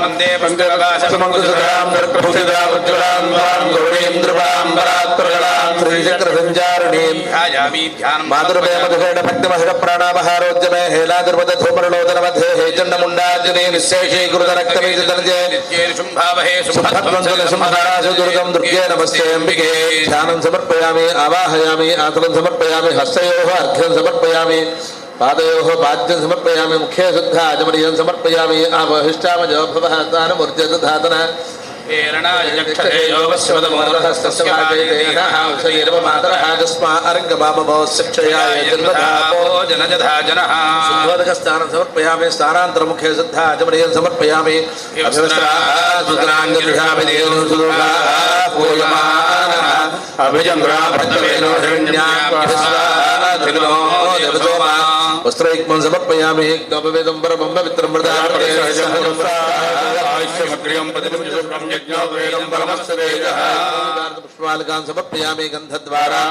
वंदे पंकजवासमंगलसुधां सर्वभूषितां उज्ज्वलां गौरीं द्रुवां बलात्प्रगणां श्रीचक्रसञ्चारिणीं ध्यायामि ध्यानं मातुर्मे मधुषेण भक्तिमहर प्राणामहारोज्यमे हेलादुर्वदधूमरणोदनमध्ये हेचण्डमुण्डार्जुने निःशेषीकृतरक्तबीजधनजे नित्येषुम्भावहे शुम्भराशु दुर्गं दुर्गे नमस्ते अम्बिके ध्यानं समर्पयामि आवाहयामि आसनं समर्पयामि हस्तयोः अर्घ्यं समर्पयामि पादयोः पाद्यं समर्पयामि मुखे शुद्ध आचमनीयं समर्पयामि आवहिष्ठामजो भवः तानमुर्जतधातन एरणाय यक्षते योगस्वदमोरहस्तस्य वाजयतेनः उषयेर्वमातरः तस्मा अरङ्गमामभो शिक्षयाय जन्मधापो जनजधा जनः सुवदकस्थानं समर्पयामि स्थानान्तरमुखे शुद्ध आचमनीयं समर्पयामि अभिवस्त्राङ्गलिहाभिदेवं सुदुर्गा पूयमानः अभिजङ्ग्रा भद्रवेनो हिरण्याक्वाधिनो देवसोमा वस्त्रैक्मं समर्पयामि कपवेदं परमं पवित्रं पुष्पालकां समर्पयामि गन्धद्वारां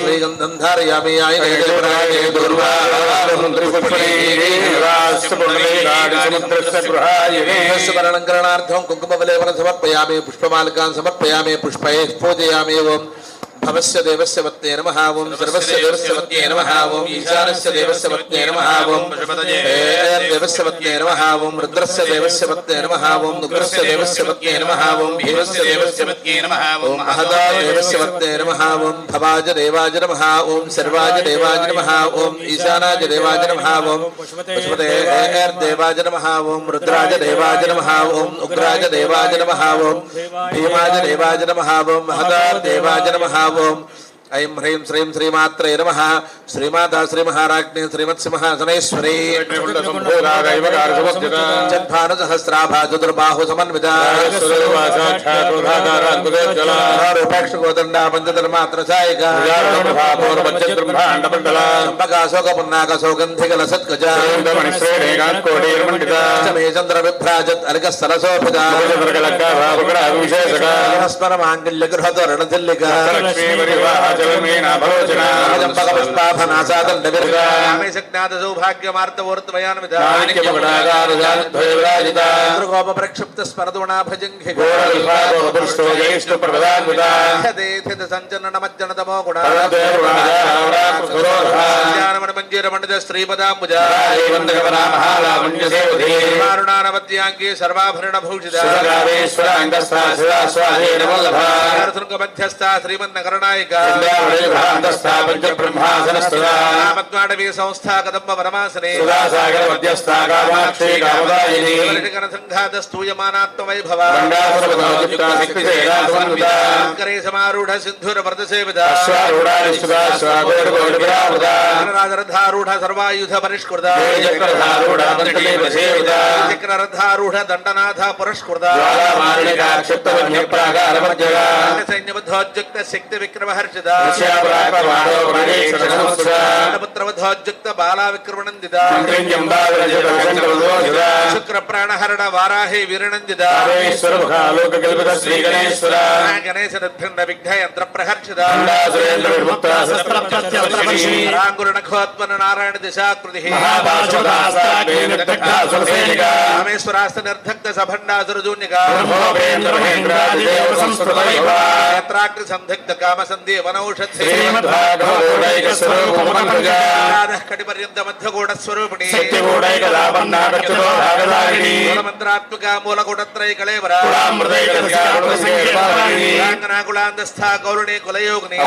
श्रीगन्धं धारयामि स्मरणकरणार्थं कुङ्कुमवलेपनं समर्पयामि पुष्पमालकां समर्पयामि पुष्पैः पूजयामि ओम् भवस्य देवस्य वत्ते नमः ओं सर्वस्य देवस्य वत्ते नमः ओं ईशानस्य देवस्य वत्ते नमः ओं देवस्य वत्ते नमः ओं रुद्रस्य देवस्य वत्ते नमः ओं उग्रस्य देवस्य वत्ते नमः ओं भीमस्य देवस्य वत्ते नमः ओं महदा देवस्य वत्ते नमः ओं भवाज देवाज नमः ओं सर्वाज देवाज नमः ओं ईशानाज देवाज नमः ओं पशुपते देवाज नमः ओं रुद्राज देवाज नमः ओं उग्राज देवाज नमः ओं भीमाज देवाज नमः ओं महदा देवाज नमः ओम ऐं ह्रीं श्रीं श्रीमात्रे नमः श्रीमाता श्रीमहाराज्ञी श्रीमत्सिंहासनेश्वरी जन्भानुसहस्राभा चतुर्बाहु समन्विता रूपेक्षकोदण्डा पञ्चधर्मात्रसायिका शोकपुन्नाकशोगन्धिकलसत्कजा चन्द्रविभ्राजत् अर्घस्थलशोभिता स्मरमाङ्गल्यगृहतोरणतिल्लिका प्रक्षिप्त स्मरदुणा भजंघिनमज्जनतमो गुणामंजीरमंडित श्रीपदाम्बुजारुणानवद्यांगी सर्वाभरण भूषिता मध्यस्था श्रीमन्नकरनायिका శ్రీరామదేవాంతస్థా పంచబ్రహ్మాసనస్థా పద్మాడవీ సంస్థా కదంబ వనమాసనే సుధాసాగర మధ్యస్థా కామాక్షి కామదాయిని సంఘాత స్తూయమానాత్మ వైభవ శంకరే సమారూఢ సింధుర వ్రత సేవిత రాజరథారూఢ సర్వాయుధ పరిష్కృత చక్రరథారూఢ దండనాథ పురస్కృత సైన్యబద్ధోద్యుక్త శక్తి విక్రమహర్షిత పుత్రవధోద్యుక్త బాలా విక్రమనందిత శుక్ర ప్రాణహరణ వారాహి వీరనందిత గణేశ నిర్భిన్న విఘ్న యంత్ర ప్రహర్షిత రాంగురనఖోత్పన్న నారాయణ దిశాకృతి రామేశ్వరాస్త నిర్ధక్త సభండాసురజూన్యక నేత్రాగ్ని సందిగ్ధ కామ సంధి వనౌషధి కటిపర్యంత మధ్యగూఢ స్వరూపిణి మంత్రాత్మక మూలగుణత్రయ కళేవర కులాంధస్థ గౌరుణి కులయోగిని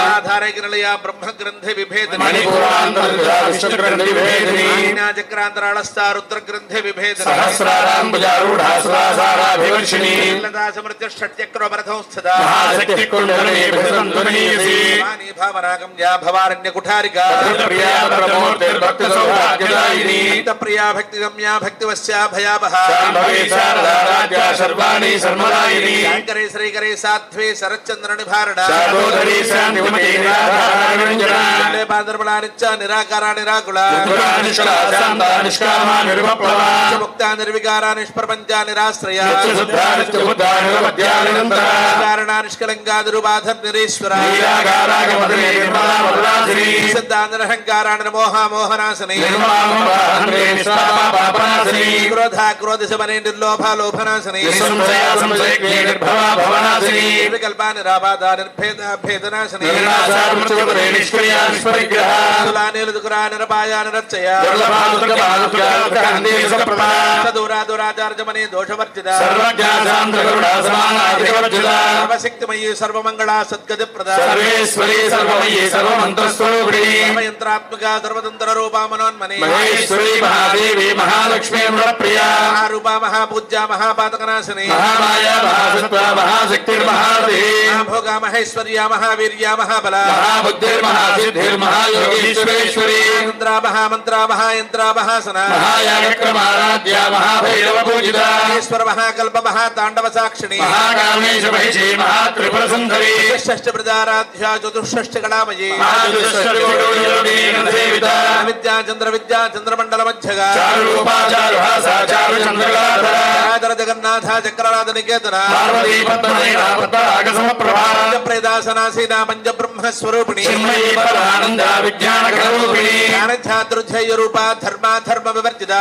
ఆధారగిరలయ బ్రహ్మ గ్రంథి విభేదిని చక్రాంతరాళస్థ రుద్ర గ్రంథి విభేదిని సమృద్ధ షట్చక్రవరథం స్థితా భావనాగమ్యా భవారణ్య కుఠారికా ప్రియా భక్తి గమ్యా భక్తివశ్యా భయావహ శంకరే శ్రీకరే సాధ్వే శరచంద్ర నిభారణ పాదర్బలానిచ్చ నిరాకార నిరాకుల ముక్త నిర్వికార నిష్ప్రపంచ నిరాశ్రయ నిష్కలంగాదురుబాధ నిరీశ్వర సిద్ధాంతరహంకారాణ మోహ మోహనాశని క్రోధ క్రోధశమనే నిర్లోభ లోభనాశని వికల్ప నిరాబాధ నిర్భేద భేదనాశని నీలుదుకురా నిరపాయ నిరచ్చయ దూరాదురాచార్యమనే దోషవర్జిత సర్వశక్తిమయీ సర్వమంగళా సద్గతి ప్రదా సర్వేశ్వరీ సర్వమయీ సర్వమంత్రస్వరూపిణీ సర్వయంత్రాత్మక సర్వతంత్ర రూపా మనోన్మని మహేశ్వరీ మహాదేవి మహాలక్ష్మీ ప్రియా మహారూపా మహాపూజ్య మహాపాతకనాశిని మహామాయా మహాసత్వ మహాశక్తిర్మహాదేవి మహాభోగ మహేశ్వర్య మహావీర్య మహాబల మహాబుద్ధిర్మహాసిద్ధిర్మహాయోగీశ్వరేశ్వరీ మంత్రా మహామంత్ర మహాయంత్ర మహాసన మహాయాగక్రమారాధ్య మహాభైరవ పూజిత ఈశ్వర మహాకల్ప మహాతాండవ సాక్షిణి మహాకామేశ మహిషీ మహాత్రిపుర సుందరీ షష్ఠ ప్రజారాధ్య చతుషష్ఠ కళామయీ విద్యా చంద్ర విద్యా చంద్రమండల మధ్యగా చారు జగన్నాథ చక్రనాథ నికేతన ప్రేదాసనాసీనా పంచబ్రహ్మస్వరూపిణి జ్ఞానఛాతృధ్యేయ రూపా ధర్మ వివర్జిత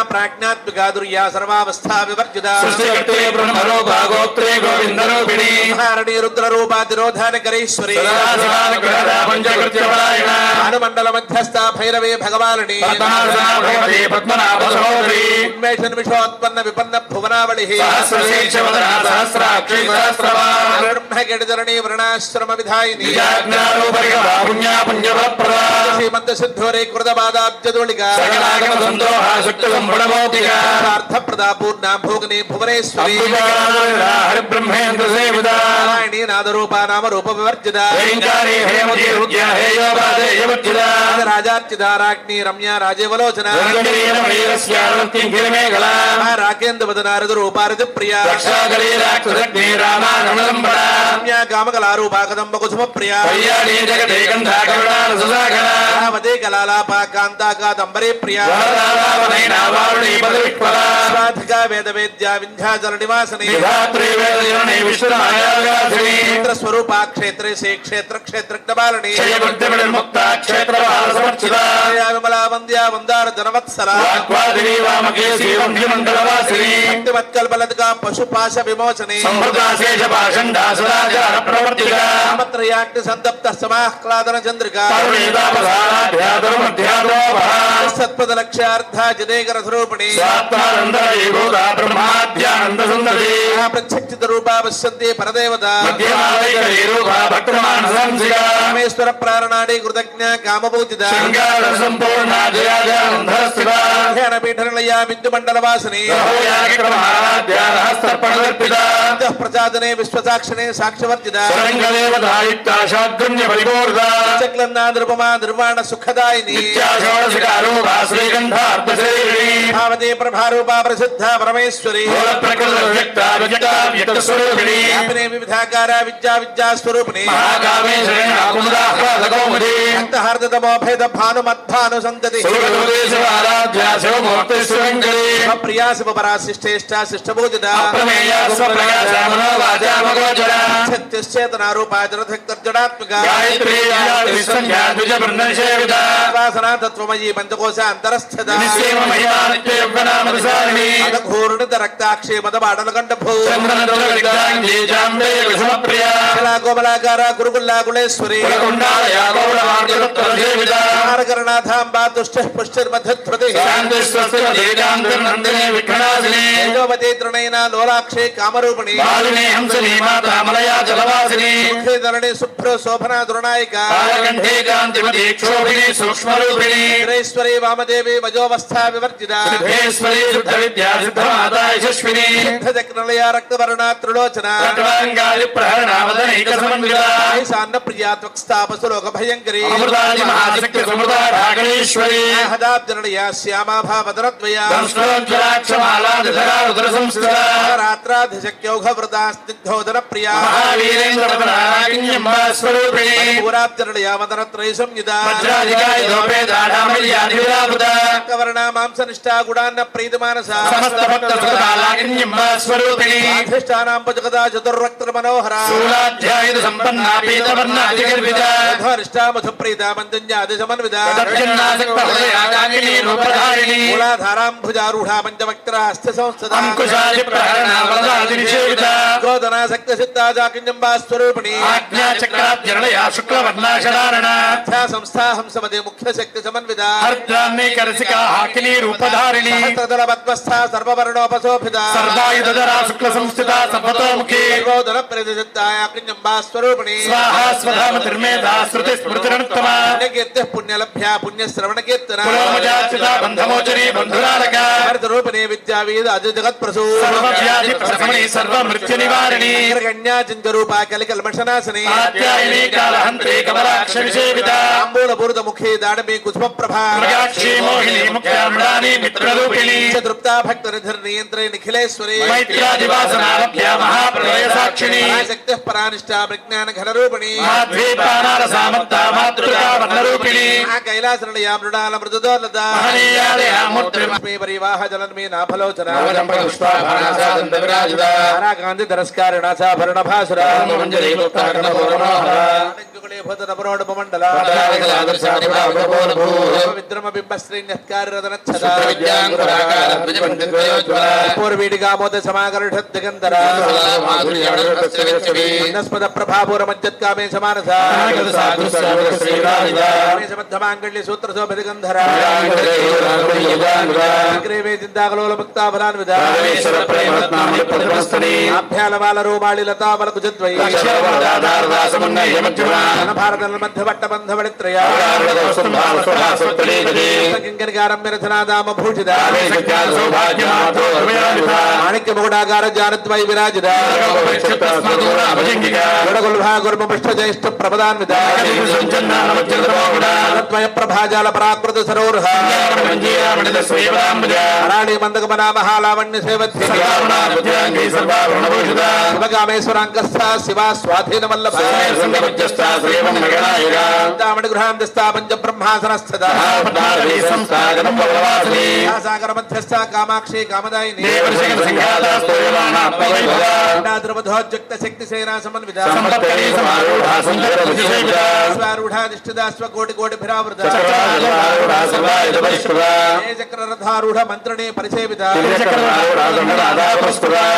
ప్రాజ్ఞాత్మిక దుర్యా సర్వావస్థా వివర్జిత మహారణి రుద్ర రూపాతిరోధానకరీశ్వరి హనుమండల మధ్యస్థ భైరవే భగవాలిని ఉన్మేషన్ విషోత్పన్న విపన్న భువనావళి బ్రహ్మగడిధరణి వృణాశ్రమ విధాయిని శ్రీమంత సిద్ధోరే కృత బాధాబ్జదోళిగా అర్థప్రదా పూర్ణ భోగిని భువనేశ్వరి నారాయణీ నాదరూపా నామ రూప వివర్జిత రాజార్చిదారాజ్ఞి రమ్య రాజేవలోచన రాకేంద్ర వదనారదు రూపారతి ప్రియా రమ్య కామకలారూపా కదంబ కుసుమ ప్రియా రామదే కలాలాపా కాంతా కాదంబరే ప్రియా స్వాధికా వేద వేద్యా వింధ్యాచల నివాసనే స్వరూపా క్షేత్రే శ్రీ క్షేత్ర క్షేత్రజ్ఞబాలని విమలా వంద్యా వందార జనవత్సల భక్తివత్కల్పలతిగా పశుపాశ విమోచనే त्रयाग्नि संतप्त समाह्लादन चंद्रिका सत्पद लक्ष्यार्था जनेकर स्वरूपिणी प्रत्यक्षित रूपा पश्यन्ति परदेवता रामेश्वर प्रारणादि कृतज्ञ कामपूजिता ध्यानपीठनिलया बिन्दुमण्डलवासिनी प्रजादने विश्वसाक्षिणे साक्ष्यवर्तिता चक्लन्ना नृपमा निर्वाण सुखदायिनी भावते प्रभारूपा प्रसिद्धा परमेश्वरी व्यापिने विविधाकारा विद्या विद्या स्वरूपिणी भक्तहार्दतमो भेद भानुमद्भानु संतति प्रिया शिवपरा शिष्टेष्टा शिष्टपूजिता चेतना जडात्मिका वासना तत्वमयी पंचकोश अंतरस्थिता घोरणित रक्ताक्षे मदबाडल कंठभू कोमलाकार गुरुकुल्ला कुलेश्वरी करणाथांबा तुष्ट पुष्टिर्मध्यध्वति तेजोवती तृणैना लोलाक्षे कामरूपिणी मुखे धरणी शुभ्र शोभना दुर्नायिका ईश्वरी वामदेवी वजोवस्था विवर्जिता सिद्धजग्नलया रक्तवर्णा त्रिलोचना सान्न प्रिया त्वक्स्तापसु लोक भयंकरी हदाब्जनया श्यामा भावदरद्वया रात्राधिशक्यौघव्रता स्निग्धोदर प्रिया पूराब्जनया मदनत्रय संयुता वर्णा मांसनिष्ठा गुणान्न प्रीतमानसा अधिष्ठानां पजगदा चतुर्रक्तमनोहरा धरिष्ठा मधुप्रीता मन्दन्यादिसमन्विता मूलाधाराम्भुजारूढा पञ्चवक्त्रा हस्तसंस्थिता गोदना शक्तिसिद्धा जाकिन्यम्बा स्वरूपिणी संस्था हंसमते मुख्य शक्ति समन्विता सहस्रदलपद्मस्था सर्ववर्णोपशोभिता शुक्ल संस्थिता सपतोमुखी गोदन प्रतिसिद्धा याकिन्यम्बा स्वरूपिणी पुण्यलभ्या पुण्यश्रवणकीर्तना बंधमोचरी बंधुरालका रूपिणी विद्यावेद अज जगत प्रसू सर्व मृत्यु निवारिणी कन्या चिंतरूपा कलिकल्मषनाशिनी आत्यायिनी कालहंत्री कमलाक्ष विसेविता तांबूलपूर्त मुखे दाडमी कुसुम प्रभा मृगाक्षी मोहिनी मुख्यामृडानी मित्ररूपिणी चतुर्प्ता भक्त निधर नियंत्रे निखिलेश्वरी मैत्रादिवासनारभ्या महाप्रलय साक्षिणी शक्तिः परानिष्ठा विज्ञान घन रूपिणी माध्वीपानार सामत्ता मातृका वर्णरूपिणी कैलासनया मृडाल मृदुदोलता महनीयालया मूर्तिर्मे परिवाह जनन्मे नाभलोचना पुष्पाभरणा गांधी धरस्कारिणा भरण भासुरा मंजरी मंडला विद्रम बिंब श्रीन्यत्कार्यदनच्छदा पूर्वीडिगामोद समाकर्षत् दिगंधरा नस्पद प्रभापूर मज्जत्कामे समानसा मध्यमांगल्य सूत्र शोभिगंधरा ग्रेवे चिंताकलोल मुक्ता फलान्विदा आभ्यालमाल रोमाळि लता बलकुजद्वयी भारत मध्यवट्ट बंधवळित्रया किंकरगारं मेरथनादाम भूषिता माणिक्य मुकुटाकार जानद्वय विराजिता गुणगुल्भा गुर्मपृष्ठ ज्येष्ठ प्रपदान्विता द्वय प्रभाजाल पराकृत सरोरः राणी मंदगमना महालावण्य सेवध्य शिवकामेश्वरांकस्था शिवा स्वाधीन वल्लभ गृहांतस्था पंच ब्रह्मासनस्थिता सागर मध्यस्था कामाक्षी कामदायिनी शक्ति सेना समन्विता స్వారూఢాధిష్ఠితా స్వకోటి కోటిభిరావృత చక్రరథారూఢ మంత్రిణే పరిసేవిత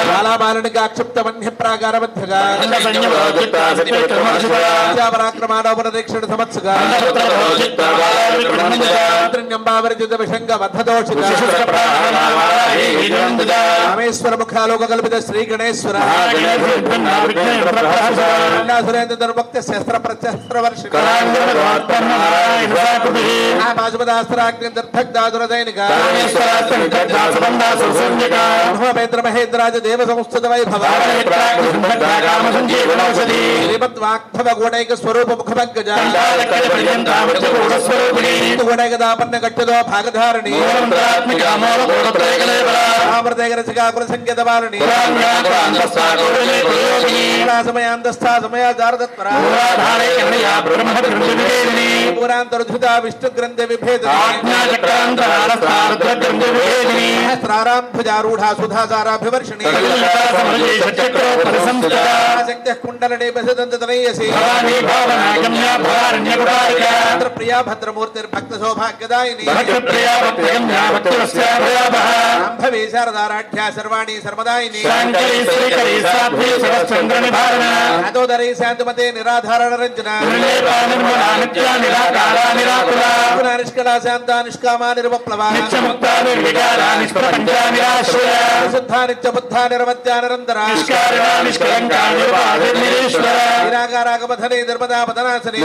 బాలాబాలనిక అక్షిప్త వన్య ప్రాకారమధ్యగా పరాక్రమాడోపరదీక్షణ సమత్సుగా మంత్రిణ్యంబావరిజిత విషంగ బద్ధదోషిత రామేశ్వర ముఖాలోక కల్పిత శ్రీ గణేశ్వర సురేంద్రభక్త శస్త్ర ప్రశస్త్ర వర్షిత పాశుపదాస్త్రాగ్నిర్దగ్ధాదురదైనిక మహేంద్ర మహేంద్రాజ దేవ సంస్థిత వైభవ శ్రీమద్వాగ్భవ గోడైక స్వరూప ముఖభగ్గజ గోడైకదాపన్న గట్టదో భాగధారిణి ఆమృతేకరచికాకుల సంకేత బాలని సమయాంతస్థా సమయాచారతత్పరా పురాంతరుధృత విష్ణు గ్రంథ విభేద సహస్రారాంభుజారూఢా సుధాసారాభివర్షిణి శక్తి కుండలనే బసదంతనయసి ప్రియా భద్రమూర్తిర్భక్త సౌభాగ్యదాయిని అంభవే శారదారాఢ్యా సర్వాణి సర్వదాయిని అదోదరై శాంతమతే నిరాధారణ రంజన నిష్కళా శాంత నిష్కామా నిరుపప్లవా శుద్ధా నిత్య బుద్ధా నిరవత్యా నిరంతరా నిరాకారాగమధనే నిర్మదా పదనాశని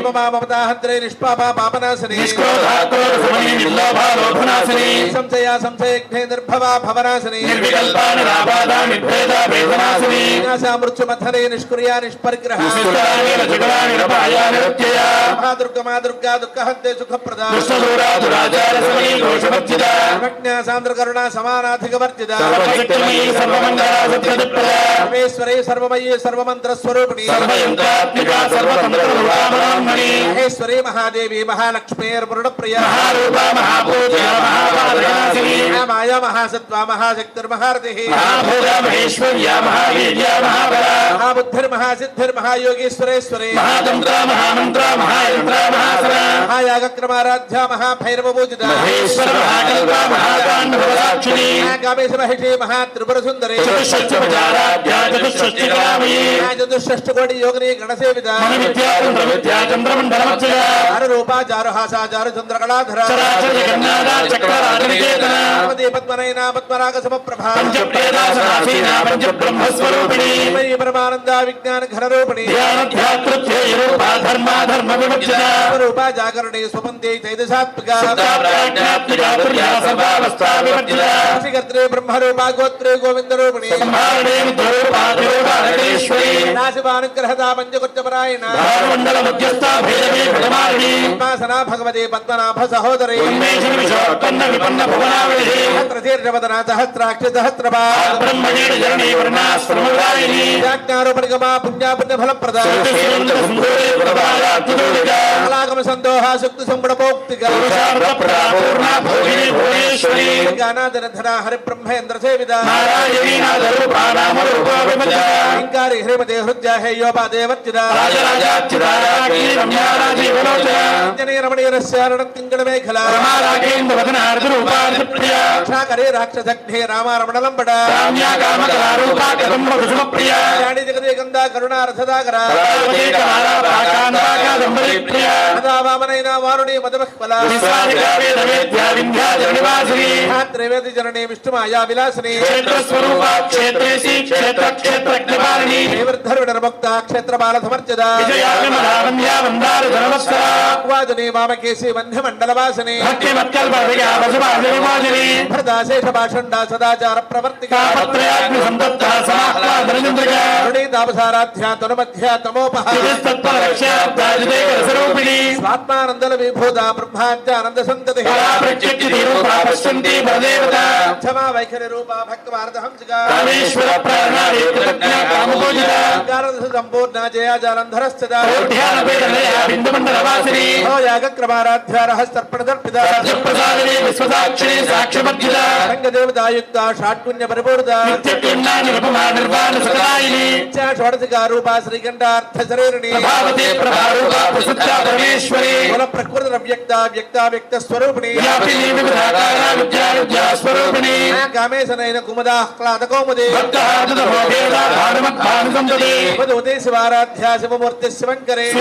మమతాహంత్రే నిష్పాపా పాపనాశని సంశయా సంశయఘ్నే నిర్భవా భవనాశని మృత్యుమథనే నిష్క్రియా నిష్పరిగ్రహ మహాదుర్గమా దుర్గా దుఃఖహంతే సుఖప్రదా సాంద్రకరుణా సమానాధికవర్జిత సర్వేశ్వరే సర్వమయే సర్వమంత్ర స్వరూపిణి మహేశ్వరీ మహాదేవి మహాలక్ష్మీర్మృణప్రియ మాయా మహాసత్వా మహాశక్తిర్మహారథి మహాబుద్ధిర్మహాసిద్ధిర్మహాయోగీశ్వరేశ్వరే మహాయాగక్రమారాధ్యా మహాభైరవపూజిత కామేశ మహిషి మహాత్రిపురసుందరే చతుష్షష్టికోటి యోగిని గణసేవిత చారురూపా చారుహాసా చారుచంద్రకళాధర పద్మనయనా పద్మరాగ సమప్రభా పరమానంద విజ్ఞాన ఘనరూపిణి రూపా జాగరణి స్వపంతే చైదశాత్మికా శ్రీకర్త్రే బ్రహ్మరూపా గోత్రే గోవిందరూపిణి నాశివానుగ్రహదా పంచకుచ్చపరాయణ పద్మాసనా భగవతే పద్మనాభ సహోదరి సహస్రశీర్షవదనా సహస్రాక్షి సహస్రపాజ్ఞారోపణిగమా పుణ్యాపుణ్య ఫలప్రద కళాగమ సందోహ శక్తి సంబడపోక్తిగా గానాదనధన హరిబ్రహ్మేంద్ర సేవిత ఇంకారి శ్రీమతి హృద్యా హేయోపాదేవర్జిత రమణీయరస్యారణం కింకణ మేఖల క్షాకరే రాక్షసఘ్నే రామారమణలంబడ జగదేకందా కరుణారథదాకర వామనైనా వారుణి మదమహ్మల త్రివేది జననీ విష్ణుమాయా విలాసిని నిర్భక్త క్షేత్రబాల సమర్చద వాజనీ మామకేశి వంధ్యమండలవాసిని భరదాశేష భాషండా సదాచార ప్రవర్తికా తాపసారాధ్యా తనుమధ్యా తమోపహ స్వాత్మానందల విభూత బ్రహ్మాద్యానంద సంతతి క్షమా వైఖరి రూపా భక్తవారద హంసిగా శ్రీవారద సంపూర్ణ జయా జాలంధరస్థిత కోట్యానపేతనయా బిందుమండలవాసిని యాగక్రమారాధ్య రహస్తర్పణ దర్పిత ప్రసాదిని విశ్వసాక్షిణి సాక్షిమర్జిత రంగదేవతాయుక్త షాట్పుణ్య పరిపూర్ణ నిత్యక్లిన్నా నిరుపమా నిర్వాణ సకలాయిని షోడశికా రూపా శ్రీకంఠార్థ శరీరిణి ప్రభావతి ప్రభారూపా ప్రసిద్ధ పరమేశ్వరి కుల ప్రకృతి వ్యక్త వ్యక్త వ్యక్త స్వరూపిణి వ్యాపిని వివిధాకార విద్యా విద్యా స్వరూపిణి కామేశనైన కుముదాహ్లాద కౌముది ఉదే శివారాధ్యా శివమూర్తి శివంకరే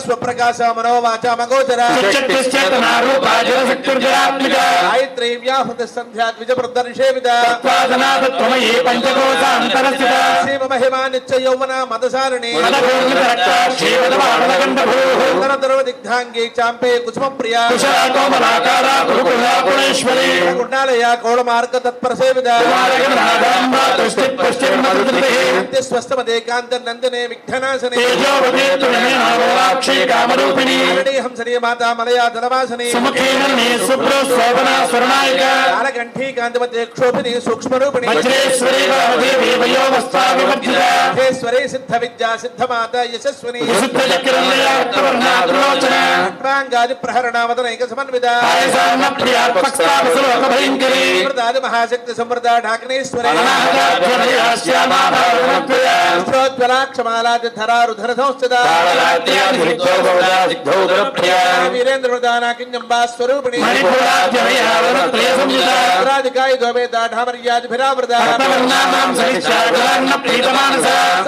స్వప్రకాశ మనోవాచ మగోచర గాయత్రీ వ్యాహృత సంధ్యా ద్విజ ప్రదర్శేవిత శివ మహిమా నిత్య యౌవన మదసారిణి దిగ్ధాంగి చాంపే కుసుమ ప్రియా గుండాలయ కౌళమార్గ తత్పర సేవిత స్వస్థమదేకాంత నందనే విఘ్ననాశనే హంసనే మాతా మలయా ధనవాసనే కాలకంఠీకాంతమతే క్షోభిని సూక్ష్మరూపిణి మహేశ్వరే సిద్ధ విద్యా సిద్ధమాత యశస్విని ఖడ్వాంగాది ప్రహరణావదనైక సమన్విత సమృద్ధాది మహాశక్తి సమృద్ధ ఢాకనేశ్వరి జ్వలాక్షమాలాది ధరారుధర సంస్థిత వీరేంద్ర ప్రధానాకింజంబా స్వరూపిణి రాధికాయ గోవేదాఢామర్యాదిభిరావృత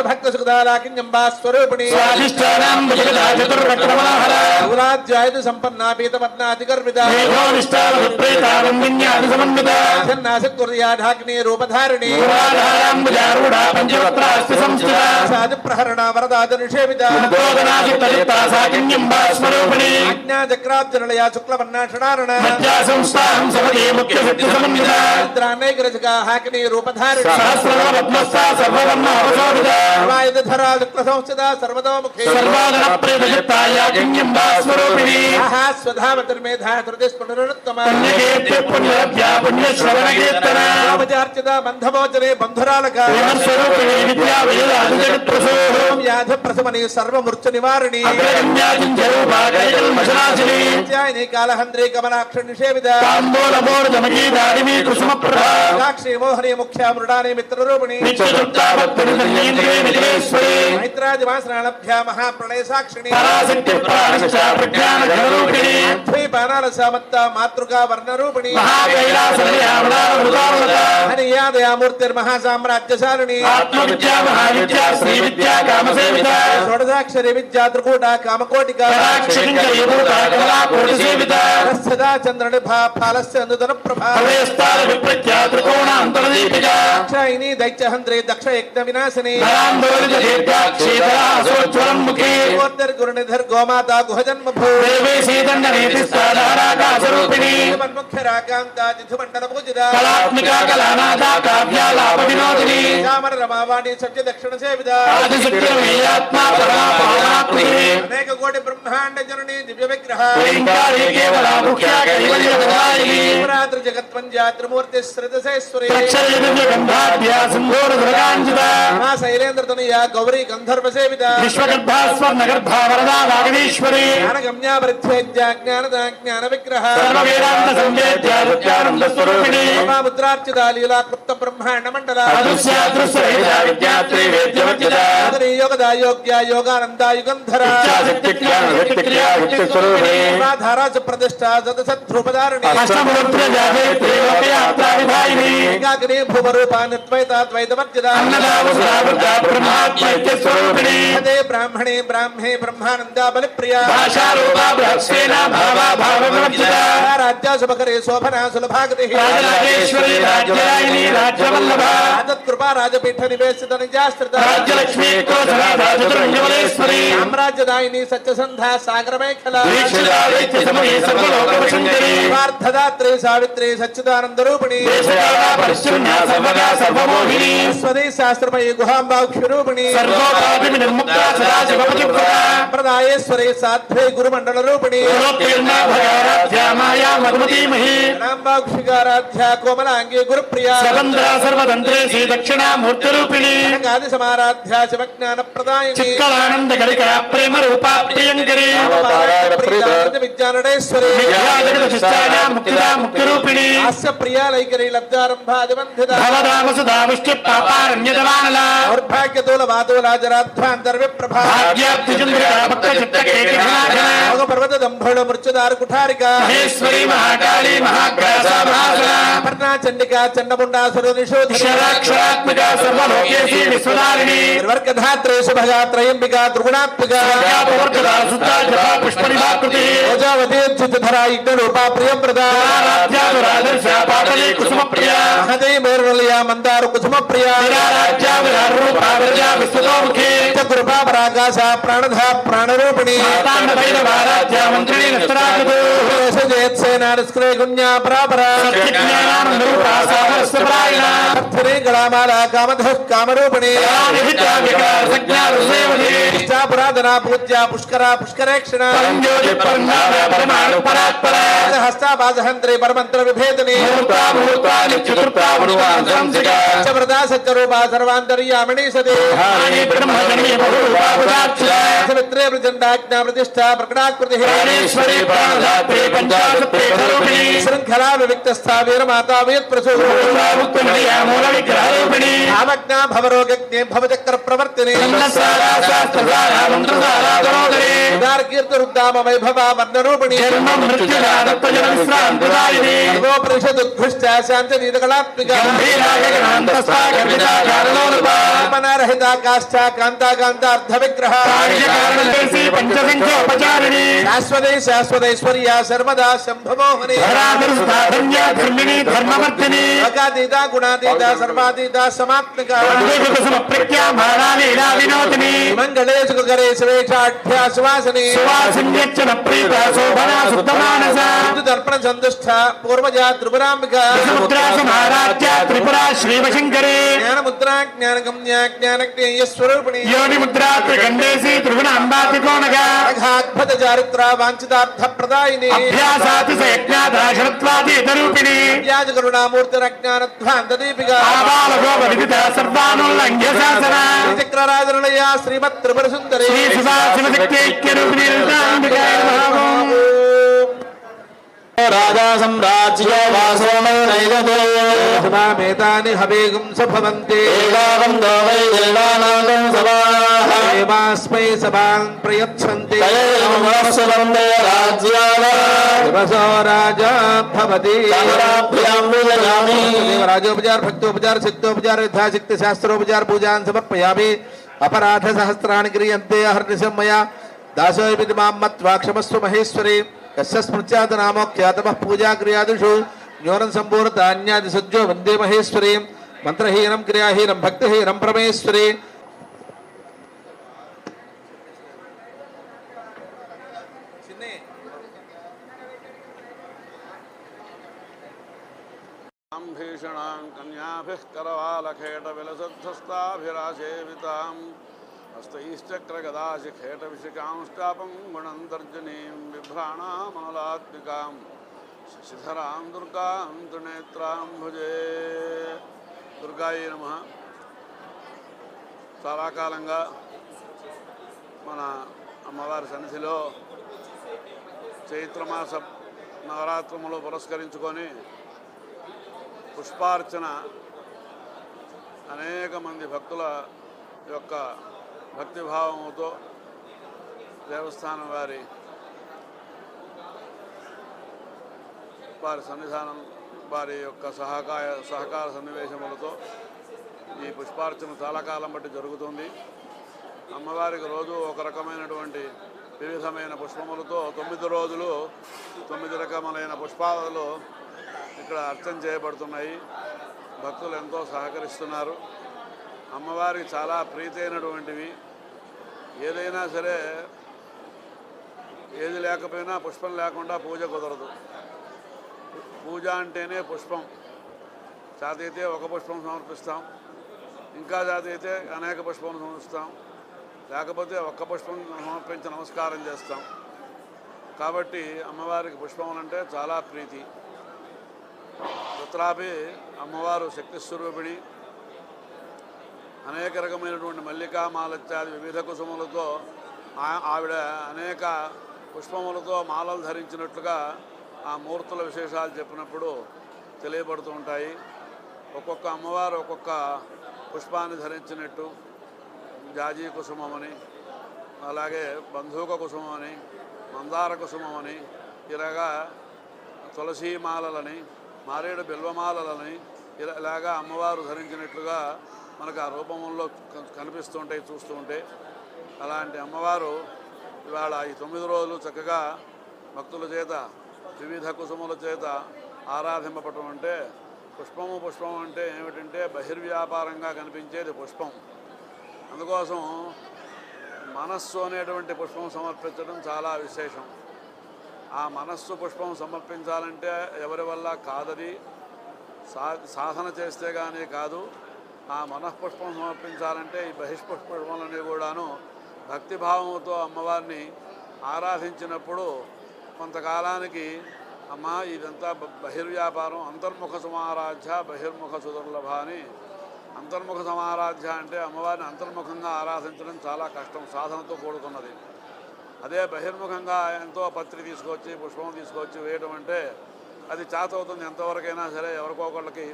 భక్త సుఖదాలాకింజంబా స్వరూపిణి గులాధ్యాయుధ సంపన్నా పీతపద్నాతి గర్విత ఢాకిని రూపధారిణి ప్రహరణ వరదాద నిషేవిత అజ్ఞాచక్రాబ్జనలయా శుక్లవర్ణాషడారణ హాకిని రూపధారిణి ధరా శుక్ల సంస్థిత సర్వతోముఖే స్వధామతిర్మేధా హృదయస్ఫుటరుత్తమార్చిత బంధమోచనే బంధురాలక వ్యాధ ప్రసమని సర్వమూర్ఛ నివారిణి కాలహంద్రీ కమలాక్ష నిషేవిత సాక్షి మోహని ముఖ్య మృడాని మిత్రరూపిణి మైత్రాదివాసనాభ్యా మహాప్రళయ సాక్షిణి బాణాల సామత్త మాతృకా వర్ణరూపిణి మహాసామ్రాజ్యశాలిని షోడశాక్షరి విద్యా త్రికూట కామకోటిక చంద్రుని ఫాలస్య అందుతన ప్రభాయిని దైత్యహంత్రి దక్ష యజ్ఞ వినాశిని గురునిధర్ గోమాత గుహజన్మ భూముఖ్యరాకాంతాజిమండల పూజిత చామర రమావాణి సత్య దక్షిణ సేవిత అనేక కోటి బ్రహ్మాండ జనని దివ్య విగ్రహ జగత్వంజా త్రిమూర్తి శ్రితసేశ్వరి మా శైలేంద్ర తనయ గౌరీ గంధర్వ సేవిత జ్ఞానగమ్యా పరిధ్యేజ్య జ్ఞానదా జ్ఞాన విగ్రహ ముద్రార్చిత లీలా కృప్త బ్రహ్మాండ మండల యోగదా యోగ్య యోగానంద యుగంధర ధారాచ ప్రతిష్ట సతసద్రూపధారిణి భూమరూపాన్వైతాద్వైతమర్జితే బ్రాహ్మణే బ్రాహ్మే బ్రహ్మానంద బలిప్రియా రాజ్యాశుభకరే శోభనా సులభాగతి కృపా రాజపీఠ నివేశిత నిజాశ్రిత సామ్రాజ్యదాయిని సత్యసంధా సాగరమేఖల పార్థదాత్రి సావిత్రి సచ్చిదానంద రూపిణి స్వదే శాస్త్రమయీ గుహాంబాక్షరూపిణి సర్వోపాధి నిర్ముక్త సదాశివపతివ్రత ప్రదాయేశ్వరే సాధ్వే గురుమండల రూపిణి మాయా మధుమతీమహి నాంబాక్షికారాధ్యా కోమలాంగే గురుప్రియా స్వతంత్ర సర్వతంత్రే శ్రీ దక్షిణామూర్తిరూపిణి ఆది సమారాధ్యా శివజ్ఞాన ప్రదాయిని చిత్కళానంద కలిక ప్రేమ రూపా ప్రియంకరి విద్యానడేశ్వరి ముక్తిదా ముక్తిరూపిణి హాస్య ప్రియాలైకరి లబ్ధారంభాదిబంధిత భవదామ సుధా ముష్టి పాపారణ్యదవానల దౌర్భాగ్యతోల వాదోలాజరాధ్వాంతర్విప్రభా భాగ్యాప్తి చంద్రికా భక్త చిత్త కేకినాథన యోగ పర్వత దంభళ మృత్యుదారు కుఠారిక మహేశ్వరి మహాకాళి మహాగ్రాస మహాసన అపర్ణా చండికా చండముండాసుర నిషోధ క్షరాక్షరాత్మిక సర్వలోకేశి విశ్వదారిణి నిర్వర్గధాత్రే శుభగా త్రయంబిక త్రిగుణాత్మిక పుష్పనిభాకృతి ఓజావతీర్చితధరా యజ్ఞరూపా ప్రియంప్రదా కుసుమ ప్రియ మహదై మేరులయ మందారు కుసుమ ప్రియా విశ్వతోముఖి కృపా పరాకాశ ప్రాణధ ప్రాణరూపిణి మంత్రిణి సేనాస్క్రే గుణ్యా పరాపరా గళామాల కామధ కామరూపిణి పురాతన పూజ్య పుష్కర పుష్కరేక్షణ హస్తాపాదహంత్రి పరమంత్ర విభేదిని వ్రతా సత్యరూపా సర్వాంతర్యామిణి సదే సవిత్రే ప్రచండాజ్ఞా ప్రతిష్ఠా ప్రకటాకృతి శృంఖలా వివిక్తస్థా వీరమాతా వీత్ప్రసూ భావజ్ఞా భవరోగజ్ఞే భవచక్ర ప్రవర్తిని కీర్తిరుద్దామ వైభవ వర్ణరూపిణి సర్వోపనిషదుద్ఘుష్ట శాంతనీతకళాత్మిక రహిత కాష్ట కాంతాకాంత అర్ధ విగ్రహ శాశ్వతే శాశ్వతైశ్వర్య సర్వదా శంభమోహని లోకాతీత గుణాతీత సర్వాతీత సమాత్మిక మంగళే సుఖకరే శివేక్షాఢ్యా సువాసిని దర్పణ సంతుష్ట పూర్వజా త్రిపురాంబిక త్రిపురా శ్రీవశంకరే జ్ఞానముద్రా జ్ఞానగమ్యా జ్ఞానజ్ఞేయస్వరూపిణి యోని ముద్రా త్రికండేసి త్రిగుణ అంబాతికోనగా అఘాద్భుత చారిత్ర వాంఛితార్థ ప్రదాయిని అభ్యాసాతి సయజ్ఞాదాశరత్వాదీతరూపిణి వ్యాజ కరుణామూర్తిరజ్ఞానధ్వాంత దీపిక ఆబాలగోప విదిత సర్వానుల్లంఘ్య శాసన చక్రరాజనలయ శ్రీమత్ త్రిపుర సుందరి శ్రీ సుధాశివశక్తైక్యరూపిణి రాజా సామ్రాజ్యో వాసోమో నైగతే మేతాని హవేగం సభవంతే ఏవావందో వై దేవానాగం సవాః దేవాస్మై సభాన్ ప్రయచ్చంతే తయేనమస్సువందే రాజ్యాల దివసో రాజా భవతి సమరాభ్యాం విజయామి రాజోపచార భక్తోపచార శక్తోపచార యథాశక్తి శాస్త్రోపచార పూజాన్ సమర్పయామి అపరాధ సహస్రాన్ని క్రియంతే అహర్నిశం మయా దాసోయమితి మాం మత్వా క్షమస్వ మహేశ్వరి యస్య స్మృత్యాత నామోఖ్యాతమః పూజా క్రియాదిషు న్యూనం సంపూర్ణతాన్యాది సజ్జో వందే మహేశ్వరి మంత్రహీనం క్రియాహీనం భక్తిహీనం పరమేశ్వరి భీషణాం కన్యాభిః కరవాలఖేటవిలసద్ధస్తాభిరాసేవితాం హస్తైశ్చక్రగదాశిఖేటవిశికాంష్టాపం గుణంతర్జనీం బిభ్రాణామలాత్మికాం శశిధరాం దుర్గాం త్రినేత్రాం భుజే. దుర్గాయే నమః. చాలా కాలంగా మన అమ్మవారి సన్నిధిలో చైత్రమాస నవరాత్రములు పురస్కరించుకొని పుష్పార్చన అనేక మంది భక్తుల యొక్క భక్తిభావముతో దేవస్థానం వారి సన్నిధానం వారి యొక్క సహకార సన్నివేశములతో ఈ పుష్పార్చన చాలా కాలం బట్టి జరుగుతుంది. అమ్మవారికి రోజు ఒక రకమైనటువంటి వివిధమైన పుష్పములతో 9 రోజులు 9 రకములైన పుష్పాలు ఇక్కడ అర్చన చేయబడుతున్నాయి. భక్తులు ఎంతో సహకరిస్తున్నారు. అమ్మవారికి చాలా ప్రీతైనటువంటివి. ఏదైనా సరే ఏది లేకపోయినా పుష్పం లేకుండా పూజ కుదరదు. పూజ అంటేనే పుష్పం. చేతైతే ఒక పుష్పం సమర్పిస్తాం, ఇంకా జాతి అయితే అనేక పుష్పములు సమర్పిస్తాం, లేకపోతే ఒక్క పుష్పం సమర్పించి నమస్కారం చేస్తాం. కాబట్టి అమ్మవారికి పుష్పములంటే చాలా ప్రీతి. తత్రాపి అమ్మవారు శక్తి స్వరూపిణి. అనేక రకమైనటువంటి మల్లికా మాలత్యాది వివిధ కుసుములతో ఆవిడ అనేక పుష్పములతో మాలలు ధరించినట్లుగా ఆ మూర్తుల విశేషాలు చెప్పినప్పుడు తెలియబడుతూ ఉంటాయి. ఒక్కొక్క అమ్మవారు ఒక్కొక్క పుష్పాన్ని ధరించినట్టు జాజీ కుసుమం అని, అలాగే బంధూక కుసుమం అని, మందార కుసుమం అని, ఇలాగా తులసీ మాలలని, మారేడు బిల్వమాలలని ఇలాగా అమ్మవారు ధరించినట్లుగా మనకు ఆ రూపంలో కనిపిస్తుంటాయి చూస్తూ ఉంటే. అలాంటి అమ్మవారు ఇవాళ ఈ 9 రోజులు చక్కగా భక్తుల చేత వివిధ కుసుముల చేత ఆరాధింపబడటం అంటే పుష్పం అంటే ఏమిటంటే బహిర్వ్యాపారంగా కనిపించేది పుష్పం. అందుకోసం మనస్సు అనేటువంటి పుష్పం సమర్పించడం చాలా విశేషం. ఆ మనస్సు పుష్పం సమర్పించాలంటే ఎవరి వల్ల కాదది, సాధన చేస్తే కానీ కాదు. ఆ మనఃపుష్పం సమర్పించాలంటే ఈ బహిష్పుష్పములన్నీ కూడాను భక్తిభావంతో అమ్మవారిని ఆరాధించినప్పుడు కొంతకాలానికి అమ్మ ఇదంతా బహిర్వ్యాపారం, అంతర్ముఖ సమారాధ్య బహిర్ముఖ సుదుర్లభ అని. అంతర్ముఖ సమారాధ్య అంటే అమ్మవారిని అంతర్ముఖంగా ఆరాధించడం చాలా కష్టం, సాధనతో కూడుకున్నది. అదే బహిర్ముఖంగా ఎంతో పత్రి తీసుకొచ్చి పుష్పం తీసుకొచ్చి వేయడం అంటే అది చేతవుతుంది, ఎంతవరకైనా సరే ఎవరికొకళ్ళకి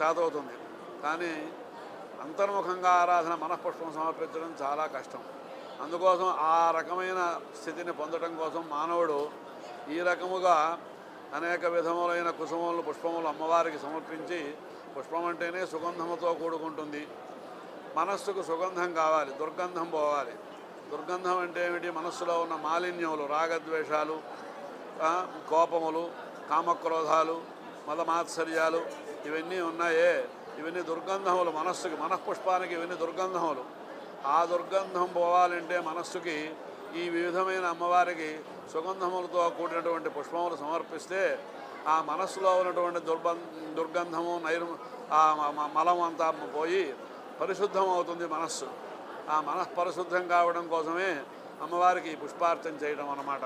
చేతవుతుంది. కానీ అంతర్ముఖంగా ఆరాధన మనఃపుష్పం సమర్పించడం చాలా కష్టం. అందుకోసం ఆ రకమైన స్థితిని పొందడం కోసం మానవుడు ఈ రకముగా అనేక విధములైన కుసుమములు పుష్పములు అమ్మవారికి సమర్పించి, పుష్పం అంటేనే సుగంధముతో కూడుకుంటుంది. మనస్సుకు సుగంధం కావాలి, దుర్గంధం పోవాలి. దుర్గంధం అంటే ఏమిటి? మనస్సులో ఉన్న మాలిన్యములు, రాగద్వేషాలు, కోపములు, కామక్రోధాలు, మదమాత్సర్యాలు ఇవన్నీ ఉన్నాయే, ఇవన్నీ దుర్గంధములు. మనస్సుకి, మనఃపుష్పానికి ఇవన్నీ దుర్గంధములు. ఆ దుర్గంధం పోవాలంటే మనస్సుకి ఈ వివిధమైన అమ్మవారికి సుగంధములతో కూడినటువంటి పుష్పములు సమర్పిస్తే ఆ మనస్సులో ఉన్నటువంటి దుర్గంధము మలం అంతా పోయి పరిశుద్ధం అవుతుంది మనస్సు. ఆ మనఃపరిశుద్ధం కావడం కోసమే అమ్మవారికి పుష్పార్చన చేయడం అన్నమాట.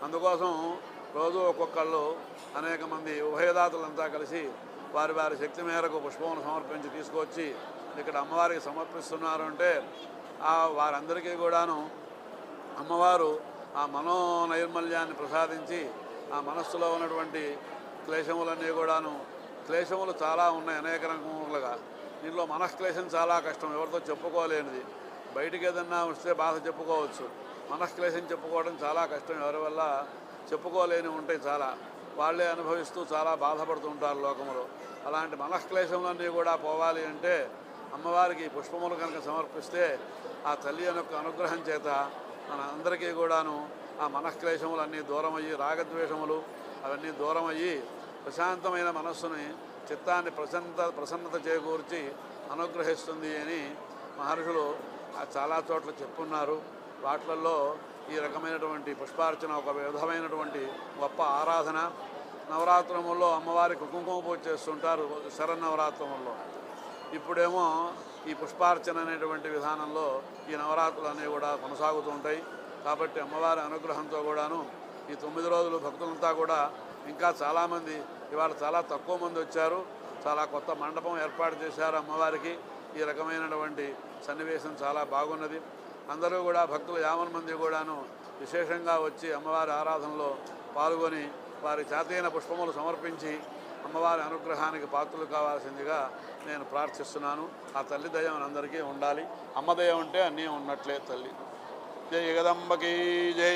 అందుకోసం రోజు ఒక్కొక్కళ్ళు అనేక మంది ఉభయదాతలంతా కలిసి వారి వారి శక్తి మేరకు పుష్పమును సమర్పించి తీసుకొచ్చి ఇక్కడ అమ్మవారికి సమర్పిస్తున్నారు అంటే వారందరికీ కూడాను అమ్మవారు ఆ మనోనైర్మల్యాన్ని ప్రసాదించి ఆ మనస్సులో ఉన్నటువంటి క్లేశములన్నీ కూడాను, క్లేశములు చాలా ఉన్నాయి అనేక రకములుగా. దీంట్లో మనఃక్లేశం చాలా కష్టం, ఎవరితో చెప్పుకోలేనిది. బయటికి ఏదన్నా వస్తే బాధ చెప్పుకోవచ్చు, మనఃక్లేశం చెప్పుకోవడం చాలా కష్టం. ఎవరి వల్ల చెప్పుకోలేని ఉంటాయి చాలా, వాళ్ళే అనుభవిస్తూ చాలా బాధపడుతుంటారు లోకంలో. అలాంటి మనఃక్లేశములన్నీ కూడా పోవాలి అంటే అమ్మవారికి పుష్పములు కనుక సమర్పిస్తే ఆ తల్లి యొక్క అనుగ్రహం చేత మన అందరికీ కూడాను ఆ మనఃక్లేశములన్నీ దూరమయ్యి, రాగద్వేషములు అవన్నీ దూరమయ్యి ప్రశాంతమైన మనస్సుని, చిత్తాన్ని ప్రసన్నత చేకూర్చి అనుగ్రహిస్తుంది అని మహర్షులు చాలా చోట్ల చెప్పున్నారు. వాటిల్లో ఈ రకమైనటువంటి పుష్పార్చన ఒక విధమైనటువంటి గొప్ప ఆరాధన. నవరాత్రముల్లో అమ్మవారికి కుంకుమ పూజ చేస్తుంటారు శరన్నవరాత్రముల్లో. ఇప్పుడేమో ఈ పుష్పార్చన అనేటువంటి విధానంలో ఈ నవరాత్రులు అనేవి కూడా కొనసాగుతూ ఉంటాయి. కాబట్టి అమ్మవారి అనుగ్రహంతో కూడాను ఈ 9 రోజులు భక్తులంతా కూడా ఇంకా చాలామంది, ఇవాళ చాలా తక్కువ మంది వచ్చారు. చాలా కొత్త మండపం ఏర్పాటు చేశారు అమ్మవారికి. ఈ రకమైనటువంటి సన్నివేశం చాలా బాగున్నది. అందరూ కూడా భక్తులు 50 మంది కూడాను విశేషంగా వచ్చి అమ్మవారి ఆరాధనలో పాల్గొని వారి చేతైన పుష్పములు సమర్పించి అమ్మవారి అనుగ్రహానికి పాత్రలు కావాల్సిందిగా నేను ప్రార్థిస్తున్నాను. ఆ తల్లి దయ అందరికీ ఉండాలి. అమ్మ దయ ఉంటే అన్నీ ఉన్నట్లే తల్లి. జై జగదంబకి జై.